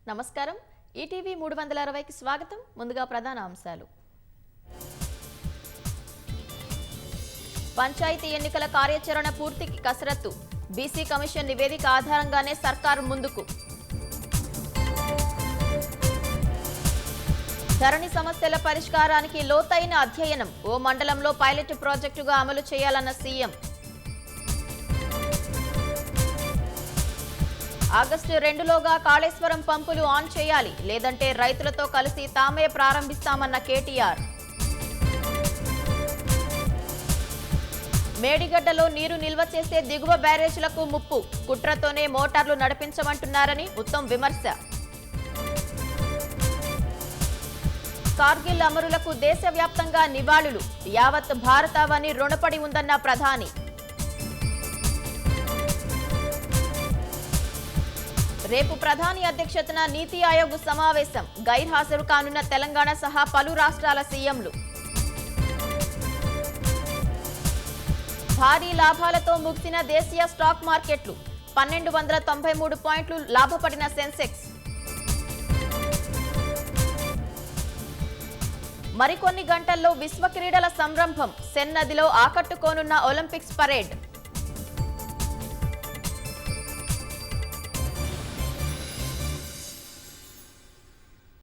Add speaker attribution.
Speaker 1: నమస్కారం ఈటీవీ 360కి స్వాగతం ముందుగా ప్రధాన అంశాలు పంచాయతీ ఎన్నికల కార్యాచరణ పూర్తికి కసరత్తు బీసీ కమిషన్ నివేదిక ఆధారంగానే సర్కారు ముందుకు ధరణి సమస్యల పరిష్కారానికి లోతైన అధ్యయనం ఓ మండలంలో పైలట్ ప్రాజెక్టుగా అమలు చేయాలన్న సీఎం ఆగస్టు 2లోగా కాళేశ్వరం పంపులు ఆన్ చేయాలి లేదంటే రైతులతో కలిసి తామే ప్రారంభిస్తామన్న కేటీఆర్ మేడిగడ్డలో నీరు నిల్వ చేసే దిగువ బ్యారేజీలకు ముప్పు కుట్రతోనే మోటార్లు నడిపించమంటున్నారని ఉత్తమ్ విమర్శ కార్గిల్ అమరులకు దేశవ్యాప్తంగా నివాళులు యావత్ భారతావని రుణపడి ఉందన్న ప్రధాని రేపు ప్రధాని అధ్యక్షతన నీతి ఆయోగ్ సమావేశం గైర్హాజరు కానున్న తెలంగాణ సహా పలు రాష్ట్రాల సీఎంలు భారీ లాభాలతో ముగిసిన దేశీయ స్టాక్ మార్కెట్లు 1293 పాయింట్లు లాభపడిన సెన్సెక్స్ మరికొన్ని గంటల్లో విశ్వ క్రీడల సంరంభం సెన్ నదిలో ఆకట్టుకోనున్న ఒలింపిక్స్ పరేడ్